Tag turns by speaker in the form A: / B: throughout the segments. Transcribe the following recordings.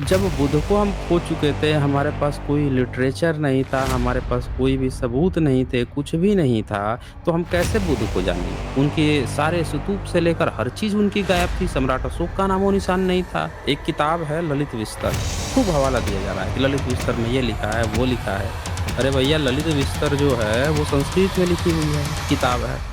A: जब बुध को हम खो चुके थे, हमारे पास कोई लिटरेचर नहीं था, हमारे पास कोई भी सबूत नहीं थे, कुछ भी नहीं था, तो हम कैसे बुध को जानेंगे? उनके सारे स्तूप से लेकर हर चीज़ उनकी गायब थी, सम्राट अशोक का नामो-निशान नहीं था। एक किताब है ललित विस्तर, खूब हवाला दिया जा रहा है कि ललित विस्तर में ये लिखा है, वो लिखा है। अरे भैया ललित विस्तर जो है, वो संस्कृत में लिखी हुई है, किताब है।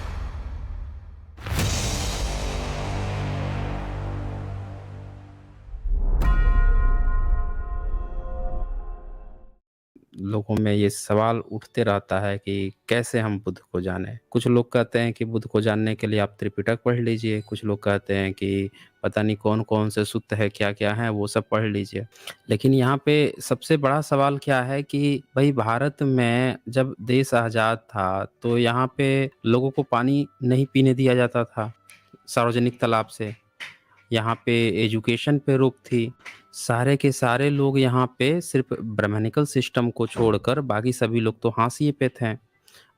A: लोगों में ये सवाल उठते रहता है कि कैसे हम बुद्ध को जानें? कुछ लोग कहते हैं कि बुद्ध को जानने के लिए आप त्रिपिटक पढ़ लीजिए, कुछ लोग कहते हैं कि पता नहीं कौन-कौन से सूक्त है, क्या-क्या हैं, वो सब पढ़ लीजिए। लेकिन यहाँ पे सबसे बड़ा सवाल क्या है कि भई भारत में जब देश आज़ाद था, तो यहाँ पे लोगों को पानी नहीं पीने दिया जाता था, सार्वजनिक तालाब से। यहाँ पे एजुकेशन पे रोक थी। सारे के सारे लोग यहाँ पे सिर्फ़ ब्राह्मणिकल सिस्टम को छोड़कर बाकी सभी लोग तो हाशिए पे थे।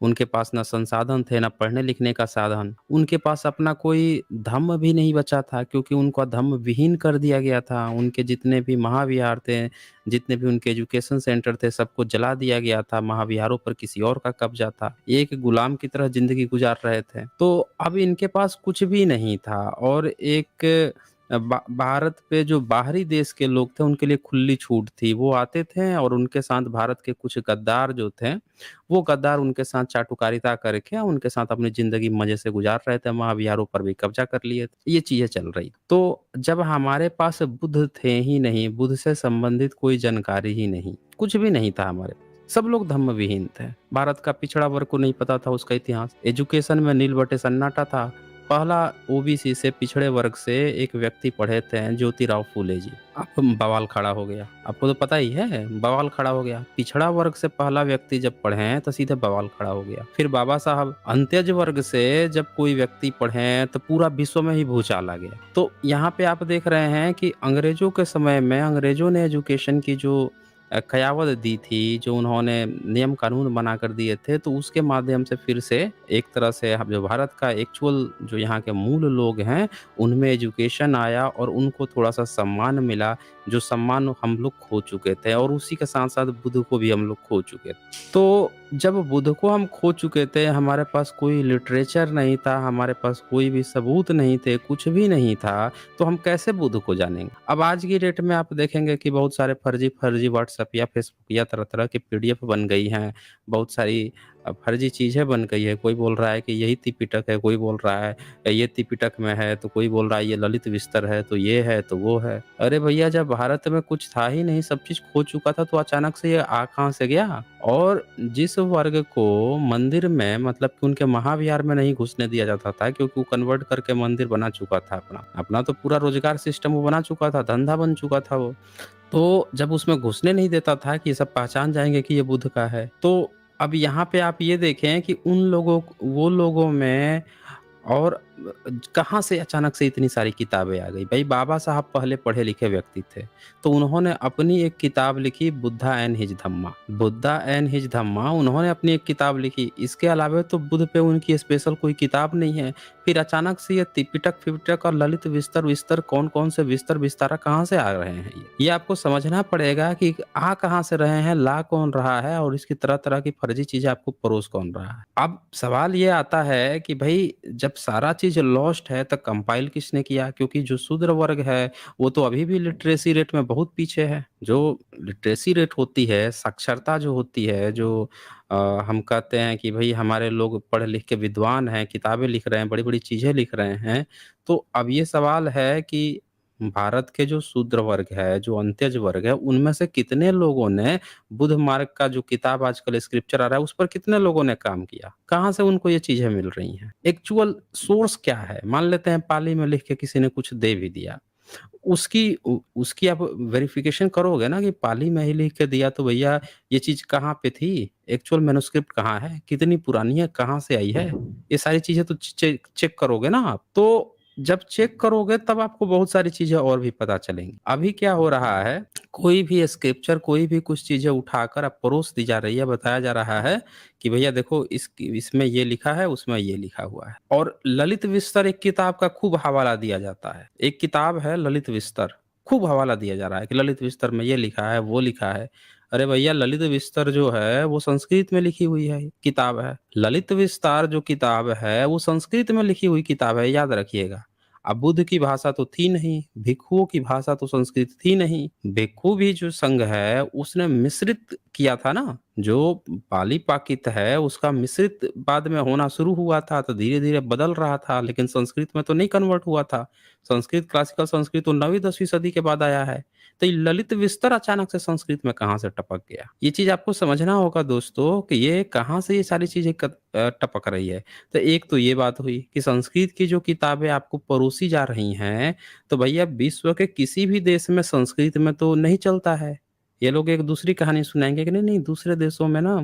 A: उनके पास ना संसाधन थे, ना पढ़ने-लिखने का साधन। उनके पास अपना कोई धम्म भी नहीं बचा था क्योंकि उनका धम्म विहीन कर दिया गया था। उनके जितने भी महाविहार थे, जितने भी उनके एजुकेशन सेंटर थे, सबको जला दिया गया था। महाविहारों पर किसी और का कब्ज़ा था। ये एक गुलाम की तरह ज़िंदगी गुज़ार रहे थे। तो अब इनके पास कुछ भी नहीं था और एक भारत पे जो बाहरी देश के लोग थे, उनके लिए खुली छूट थी। वो आते थे और उनके साथ भारत के कुछ गद्दार जो थे वो गद्दार उनके साथ चाटुकारिता करके उनके साथ अपनी ज़िंदगी मज़े से गुज़ार रहे थे, महाविहारों पर भी कब्ज़ा कर लिए थे। ये चीज़ें चल रही। तो जब हमारे पास बुद्ध थे ही नहीं, बुद्ध से संबंधित कोई जानकारी ही नहीं, कुछ भी नहीं था हमारे पास। सब लोग धम्म विहीन थे। भारत का पिछड़ा वर्ग को नहीं पता था उसका इतिहास। एजुकेशन में नील बटे सन्नाटा था। पहला ओबीसी से पिछड़े वर्ग से एक व्यक्ति पढ़े थे ज्योतिराव फूले जी। अब बवाल खड़ा हो गया। आपको तो पता ही है, बवाल खड़ा हो गया। पिछड़ा वर्ग से पहला व्यक्ति जब पढ़े हैं तो सीधे बवाल खड़ा हो गया। फिर बाबा साहब अंत्यज वर्ग से जब कोई व्यक्ति पढ़े तो पूरा विश्व में ही भूचाल आ गया। तो यहाँ पे आप देख रहे हैं कि अंग्रेजों के समय में अंग्रेजों ने एजुकेशन की जो कयावत दी थी, जो उन्होंने नियम कानून बना कर दिए थे, तो उसके माध्यम से फिर से एक तरह से हम जो भारत का एक्चुअल जो यहाँ के मूल लोग हैं, उनमें एजुकेशन आया और उनको थोड़ा-सा सम्मान मिला, जो सम्मान हम लोग खो चुके थे और उसी के साथ-साथ बुद्ध को भी हम लोग खो चुके थे। तो जब बुद्ध को हम खो चुके थे, हमारे पास कोई लिटरेचर नहीं था, हमारे पास कोई भी सबूत नहीं थे, कुछ भी नहीं था, तो हम कैसे बुद्ध को जानेंगे? अब आज की डेट में आप देखेंगे कि बहुत सारे फर्जी-फर्जी व्हाट्सएप या फेसबुक या तरह-तरह की पीडीएफ बन गई हैं। बहुत सारी फर्जी चीज़ें बन गई है। कोई बोल रहा है कि यही त्रिपिटक है, कोई बोल रहा है ये त्रिपिटक में है, तो कोई बोल रहा है ये ललित विस्तर है, तो ये है, तो वो है। अरे भैया जब भारत में कुछ था ही नहीं, सब चीज़ खो चुका था, तो अचानक से ये आ कहाँ से गया? और जिस वर्ग को मंदिर में मतलब कि उनके महाविहार में नहीं घुसने दिया जाता था क्योंकि वो कन्वर्ट करके मंदिर बना चुका था अपना। अपना तो पूरा रोज़गार सिस्टम वो बना चुका था, धंधा बन चुका था वो। तो जब उसमें घुसने नहीं देता था कि ये सब पहचान जाएँगे कि ये बुद्ध का है। तो अब यहाँ पे आप ये देखें कि उन लोगों वो लोगों में और कहाँ से अचानक से इतनी सारी किताबें आ गई? भई बाबा साहब पहले पढ़े-लिखे व्यक्ति थे, तो उन्होंने अपनी एक किताब लिखी Buddha and his Dhamma. Buddha and his Dhamma उन्होंने अपनी एक किताब लिखी, इसके अलावा तो बुद्ध पे उनकी स्पेशल कोई किताब नहीं है। फिर अचानक से ये त्रिपिटक-फिपिटक और ललित विस्तर कौन-कौन से विस्तारा कहाँ से आ रहे हैं ये? ये आपको समझना पड़ेगा कि आ कहाँ से रहे हैं, ला कौन रहा है और इसकी तरह-तरह की फर्जी चीज़ें आपको परोस कौन रहा है। अब सवाल ये आता है कि भई जब सारा चीज़ लॉस्ट है तो कंपाइल किसने किया? क्योंकि जो शूद्र वर्ग है, वो तो अभी भी लिटरेसी रेट में बहुत पीछे है। जो लिटरेसी रेट होती है, साक्षरता जो होती है, जो अ, हम कहते हैं कि भई हमारे लोग पढ़ लिख के विद्वान हैं, किताबें लिख रहे हैं, बड़ी-बड़ी चीज़ें लिख रहे हैं। तो अब ये सवाल है कि भारत के जो शूद्र वर्ग है, जो अंत्यज वर्ग है, उनमें से कितने लोगों ने बुद्ध मार्ग का जो किताब आजकल स्क्रिप्चर आ रहा है, उस पर कितने लोगों ने काम किया? कहाँ से उनको ये चीज़ें मिल रही हैं? एक्चुअल सोर्स क्या है? मान लेते हैं पाली में लिख के किसी ने कुछ दे भी दिया। उसकी आप वेरिफ़िकेशन करोगे ना कि पाली में ही लिख के दिया तो भैया ये चीज़ कहाँ पे थी? एक्चुअल मैन्युस्क्रिप्ट कहाँ है? कितनी पुरानी है? कहाँ से आई है? ये सारी चीज़ें तो चेक करोगे ना आप। तो जब चेक करोगे तब आपको बहुत सारी चीज़ें और भी पता चलेंगी। अभी क्या हो रहा है, कोई भी स्क्रिप्चर, कोई भी कुछ चीज़ें उठाकर अब परोस दी जा रही है, बताया जा रहा है कि भैया देखो इसमें ये लिखा है, उसमें ये लिखा हुआ है। और ललित विस्तर एक किताब का खूब हवाला दिया जाता है। एक किताब है ललित विस्तर, खूब हवाला दिया जा रहा है कि ललित विस्तर में ये लिखा है, वो लिखा है। अरे भैया ललित विस्तर जो है वो संस्कृत में लिखी हुई है किताब है। ललित विस्तार जो किताब है वो संस्कृत में लिखी हुई किताब है, याद रखिएगा। अब बुद्ध की भाषा तो थी नहीं, भिक्षुओं की भाषा तो संस्कृत थी नहीं। भिक्षु भी जो संघ है उसने मिश्रित किया था ना, जो पाली प्राकृत है उसका मिश्रित बाद में होना शुरू हुआ था, तो धीरे-धीरे बदल रहा था, लेकिन संस्कृत में तो नहीं कन्वर्ट हुआ था। संस्कृत क्लासिकल संस्कृत तो 9वीं 10वीं सदी के बाद आया है। तो ये ललित विस्तर अचानक से संस्कृत में कहाँ से टपक गया? ये चीज़ आपको समझना होगा दोस्तों कि ये कहाँ से ये सारी चीज़ें टपक रही है। तो एक तो ये बात हुई कि संस्कृत की जो किताबें आपको परोसी जा रही हैं, तो भैया विश्व के किसी भी देश में संस्कृत में तो नहीं चलता है। ये लोग एक दूसरी कहानी सुनाएँगे कि नहीं-नहीं दूसरे देशों में ना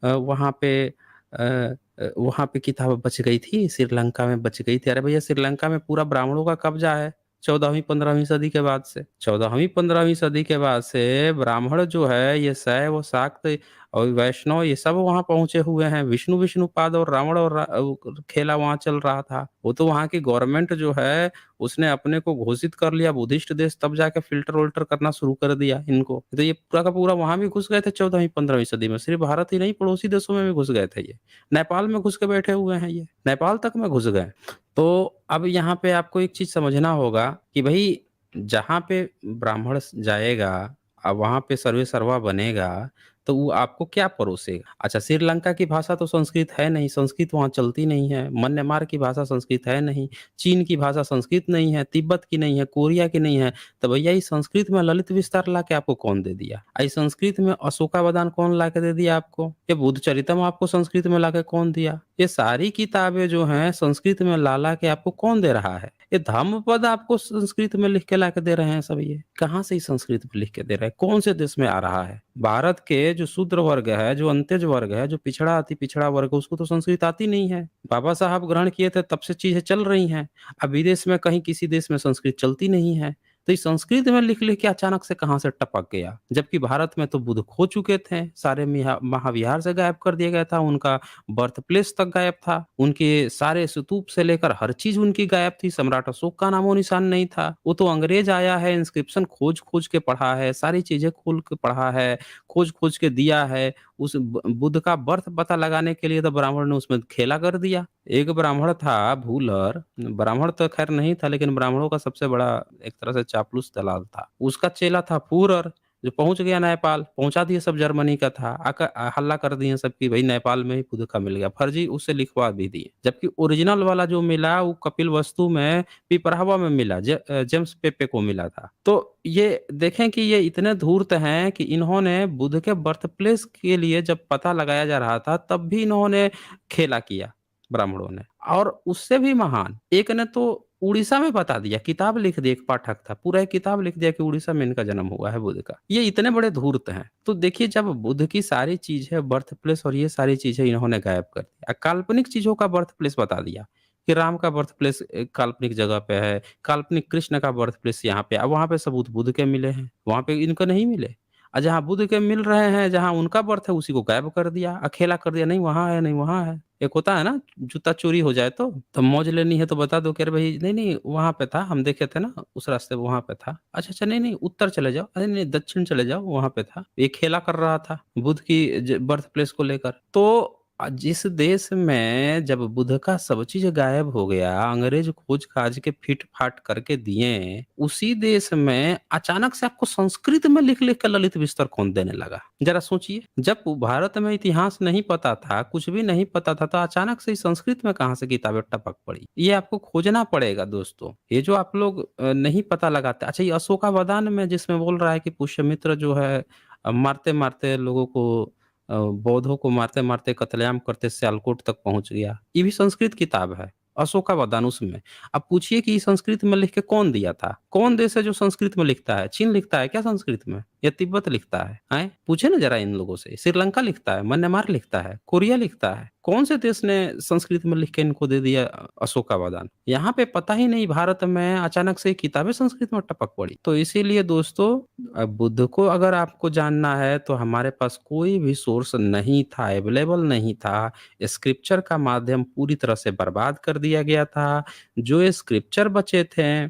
A: वहाँ पे किताब बच गई थी, श्रीलंका में बच गई थी। अरे भैया श्रीलंका में पूरा ब्राह्मणों का कब्ज़ा है, 14वीं 15वीं सदी के बाद से। 14वीं 15वीं सदी के बाद से ब्राह्मण जो है ये शैव, शाक्त और वैष्णव ये सब वहाँ पहुँचे हुए हैं। विष्णुपाद और रावण और खेला वहाँ चल रहा था। वो तो वहाँ की गवर्नमेंट जो है उसने अपने को घोषित कर लिया बुद्धिस्ट देश, तब जाके फ़िल्टर-विल्टर करना शुरू कर दिया इनको। तो ये पूरा का पूरा वहाँ भी घुस गए थे 14वीं 15वीं सदी में। सिर्फ़ भारत ही नहीं पड़ोसी देशों में भी घुस गए थे ये। नेपाल में घुस के बैठे हुए हैं ये, नेपाल तक में घुस गए। तो अब यहाँ पे आपको एक चीज़ समझना होगा कि भई जहाँ पे ब्राह्मण जाएगा वहाँ पे सर्वे सर्वा बनेगा, तो वो आपको क्या परोसेगा? अच्छा श्रीलंका की भाषा तो संस्कृत है नहीं, संस्कृत वहाँ चलती नहीं है। म्यांमार की भाषा संस्कृत है नहीं, चीन की भाषा संस्कृत नहीं है, तिब्बत की नहीं है, कोरिया की नहीं है। तो भैया इस संस्कृत में ललित विस्तार लाके आपको कौन दे दिया? इस संस्कृत में अशोकावदान कौन लाके दे दिया आपको? ये बुद्धचरितम आपको संस्कृत में लाके कौन दिया? ये सारी किताबें जो हैं संस्कृत में ला के आपको कौन दे रहा है? ये धम्मपद आपको संस्कृत में लिख के लाके दे रहे हैं सब ये। कहाँ से ये संस्कृत में लिख के दे रहे हैं? कौन से देश में आ रहा है? भारत के जो शूद्र वर्ग है, जो अंत्यज वर्ग है, जो पिछड़ा अति पिछड़ा वर्ग है, उसको तो संस्कृत आती नहीं है। बाबा साहब ग्रहण किए थे तब से चीज़ें चल रही हैं। अब विदेश में कहीं किसी देश में संस्कृत चलती नहीं है। तो इस संस्कृत में लिख-लिख के अचानक से कहाँ से टपक गया? जबकि भारत में तो बुद्ध खो चुके थे, सारे महाविहार से गायब कर दिया गया था, उनका बर्थ प्लेस तक गायब था, उनके सारे स्तूप से लेकर हर चीज़ उनकी गायब थी, सम्राट अशोक का नामो-निशान नहीं था। वो तो अंग्रेज आया है, इंस्क्रिप्शन खोज-खोज के पढ़ा है, सारी चीज़ें खोल के पढ़ा है, खोज-खोज के दिया है। उस बुद्ध का बर्थ पता लगाने के लिए तो ब्राह्मण ने उसमें खेला कर दिया। एक ब्राह्मण था भूलर, ब्राह्मण तो खैर नहीं था लेकिन ब्राह्मणों का सबसे बड़ा एक तरह से चापलूस दलाल था। उसका चेला था फूरर, जो पहुँच गया नेपाल, पहुँचा दिए सब जर्मनी का था। हल्ला कर दिए सब कि भई नेपाल में ही बुध का मिल गया। फर्जी उससे लिखवा भी दिए। जबकि ओरिजिनल वाला जो मिला वो कपिलवस्तु में पिपरावा में मिला, जेम्स पेपे को मिला था। तो ये देखें कि ये इतने धूर्त हैं कि इन्होंने बुध के बर्थ प्लेस के लिए जब पता लगाया जा रहा था तब भी इन्होंने खेला किया ब्राह्मणों ने। और उससे भी महान एक ने तो उड़ीसा में बता दिया, किताब लिख दी, एक पाठक था, पूरा एक किताब लिख दिया कि उड़ीसा में इनका जन्म हुआ है बुद्ध का। ये इतने बड़े धूर्त हैं। तो देखिए जब बुद्ध की सारी चीज़ें बर्थ प्लेस और ये सारी चीज़ें इन्होंने गायब कर दी। काल्पनिक चीज़ों का बर्थ प्लेस बता दिया कि राम का बर्थ प्लेस काल्पनिक जगह पे है, काल्पनिक कृष्ण का बर्थ प्लेस यहाँ पे है। अब वहाँ पे सबूत बुद्ध के मिले हैं, वहाँ पे इनके नहीं मिले। जहाँ बुद्ध के मिल रहे हैं, जहाँ उनका बर्थ है उसी को गायब कर दिया, अकेला कर दिया, नहीं वहाँ है, नहीं वहाँ है। एक होता है ना जूता चोरी हो जाए तो मौज लेनी है तो बता दो कि अरे भाई नहीं वहाँ पे था, हम देखे थे ना उस रास्ते पे वहाँ पे था। अच्छा नहीं उत्तर चले जाओ, अरे नहीं दक्षिण चले जाओ वहाँ पे था। ये खेला कर रहा था बुद्ध की बर्थ प्लेस को लेकर। तो जिस देश में जब बुद्ध का सब चीज गायब हो गया, अंग्रेज खोज खाज के फिट फाट करके दिए, उसी देश में अचानक से आपको संस्कृत में लिख लिख कर ललित विस्तर कौन देने लगा? जरा सोचिए। जब भारत में इतिहास नहीं पता था, कुछ भी नहीं पता था, तो अचानक से इस संस्कृत में कहाँ से किताबें टपक पड़ी? ये आपको खोजना पड़ेगा दोस्तों। ये जो आप लोग नहीं पता लगाते। अच्छा ये अशोकावदान में जिसमें बोल रहा है कि पुष्यमित्र जो है मारते-मारते लोगों को बौद्धों को मारते-मारते कत्लेआम करते सियालकोट तक पहुँच गया। ये भी संस्कृत किताब है, अशोकावदान उसमें। अब पूछिए कि संस्कृत में लिख के कौन दिया था? कौन देश है जो संस्कृत में लिखता है? चीन लिखता है क्या संस्कृत में? या तिब्बत लिखता है? हैं? पूछे ना ज़रा इन लोगों से। श्रीलंका लिखता है, म्यांमार लिखता है, कोरिया लिखता है। कौन से देश ने संस्कृत में लिख के इनको दे दिया अशोकावदान? यहाँ पे पता ही नहीं भारत में अचानक से किताबें संस्कृत में टपक पड़ी। तो इसीलिए दोस्तों बुद्ध को अगर आपको जानना है तो हमारे पास कोई भी सोर्स नहीं था, अवेलेबल नहीं था। स्क्रिप्चर का माध्यम पूरी तरह से बर्बाद कर दिया गया था। जो स्क्रिप्चर बचे थे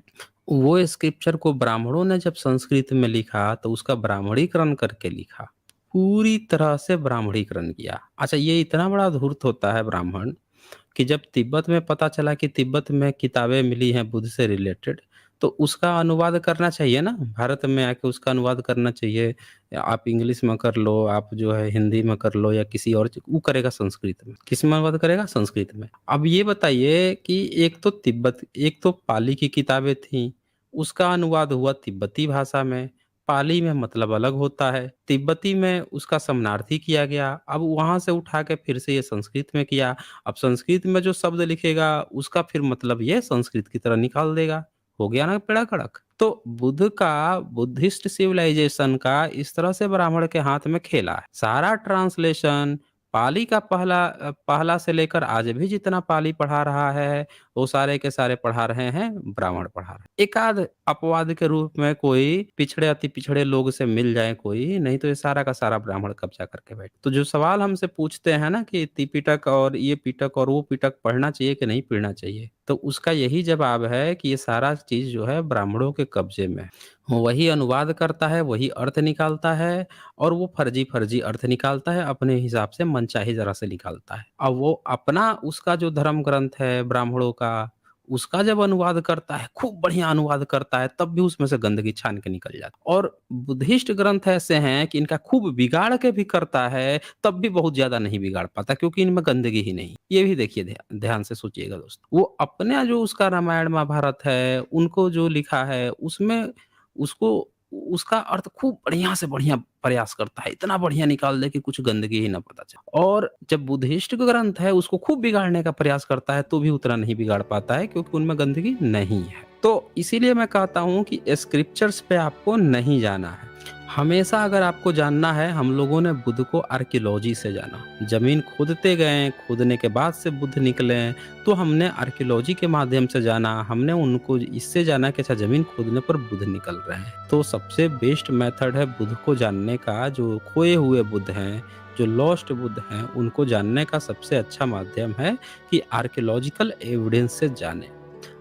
A: वो स्क्रिप्चर को ब्राह्मणों ने जब संस्कृत में लिखा तो उसका ब्राह्मणीकरण करके लिखा। पूरी तरह से ब्राह्मणीकरण किया। अच्छा, ये इतना बड़ा धूर्त होता है ब्राह्मण कि जब तिब्बत में पता चला कि तिब्बत में किताबें मिली हैं बुद्ध से रिलेटेड, तो उसका अनुवाद करना चाहिए ना, भारत में आके उसका अनुवाद करना चाहिए। आप इंग्लिश में कर लो, आप जो है हिंदी में कर लो या किसी और वो करेगा संस्कृत में। किस में अनुवाद करेगा? संस्कृत में। अब ये बताइए कि एक तो पाली की किताबें थीं, उसका अनुवाद हुआ तिब्बती भाषा में। पाली में मतलब अलग होता है, तिब्बती में उसका समानार्थी किया गया, अब वहाँ से उठा के फिर से ये संस्कृत में किया। अब संस्कृत में जो शब्द लिखेगा उसका फिर मतलब ये संस्कृत की तरह निकाल देगा। हो गया ना पेड़ा कड़क। तो बुद्ध का बुद्धिस्ट सिविलाइजेशन का इस तरह से ब्राह्मण के हाथ में खेला है। सारा ट्रांसलेशन पाली का पहला से लेकर आज भी जितना पाली पढ़ा रहा है वो सारे के सारे पढ़ा रहे हैं ब्राह्मण पढ़ा रहे हैं। एक आध अपवाद के रूप में कोई पिछड़े अति पिछड़े लोग से मिल जाए कोई, नहीं तो ये सारा का सारा ब्राह्मण कब्जा करके बैठे। तो जो सवाल हमसे पूछते हैं ना कि त्रिपिटक और ये पिटक और वो पिटक पढ़ना चाहिए कि नहीं पढ़ना चाहिए, तो उसका यही जवाब है कि ये सारा चीज जो है ब्राह्मणों के कब्जे में है। वही अनुवाद करता है, वही अर्थ निकालता है और वो फर्जी-फर्जी अर्थ निकालता है, अपने हिसाब से मनचाही ज़रा से निकालता है। अब वो अपना उसका जो धर्म ग्रंथ है ब्राह्मणों का, उसका जब अनुवाद करता है, खूब बढ़िया अनुवाद करता है, तब भी उसमें से गंदगी छान के निकल जाती है। और बुद्धिस्ट ग्रंथ ऐसे हैं कि इनका खूब बिगाड़ के भी करता है, तब भी बहुत ज़्यादा नहीं बिगाड़ पाता क्योंकि इनमें गंदगी ही नहीं। ये भी देखिए ध्यान से सोचिएगा दोस्तों। वो अपना जो उसका रामायण महाभारत है, उनको जो लिखा है, उसमें उसको उसका अर्थ खूब बढ़िया से बढ़िया प्रयास करता है, इतना बढ़िया निकाल दे कि कुछ गंदगी ही ना पता चले। और जब बुद्धिस्ट ग्रंथ है उसको खूब बिगाड़ने का प्रयास करता है तो भी उतना नहीं बिगाड़ पाता है क्योंकि उनमें गंदगी नहीं है। तो इसीलिए मैं कहता हूँ कि स्क्रिप्चर्स पे आपको नहीं जाना है। हमेशा अगर आपको जानना है, हम लोगों ने बुद्ध को आर्कियोलॉजी से जाना। ज़मीन खोदते गए, खोदने के बाद से बुद्ध निकले, तो हमने आर्कियोलॉजी के माध्यम से जाना। हमने उनको इससे जाना कि अच्छा ज़मीन खोदने पर बुद्ध निकल रहे हैं। तो सबसे बेस्ट मेथड है बुद्ध को जानने का, जो खोए हुए बुद्ध हैं, जो लॉस्ट बुद्ध हैं, उनको जानने का सबसे अच्छा माध्यम है कि आर्कियोलॉजिकल एविडेंस से जानें।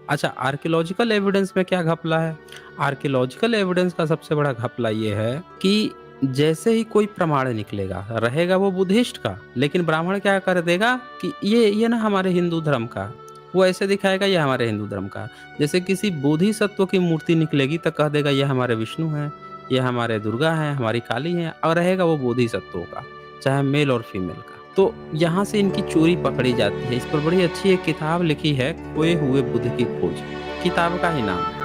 A: अच्छा, आर्कियोलॉजिकल एविडेंस में क्या घपला है? आर्कियोलॉजिकल एविडेंस का सबसे बड़ा घपला ये है कि जैसे ही कोई प्रमाण निकलेगा, रहेगा वो बुद्धिस्ट का, लेकिन ब्राह्मण क्या कर देगा कि ये ना हमारे हिंदू धर्म का, वो ऐसे दिखाएगा ये हमारे हिंदू धर्म का। जैसे किसी बोधिसत्व की मूर्ति निकलेगी तो कह देगा ये हमारे विष्णु हैं, ये हमारे दुर्गा हैं, हमारी काली हैं, और रहेगा वो बोधिसत्वों का, चाहे मेल और फीमेल का। तो यहाँ से इनकी चोरी पकड़ी जाती है। इस पर बड़ी अच्छी एक किताब लिखी है, खोए हुए बुद्ध की खोज, किताब का ही नाम है।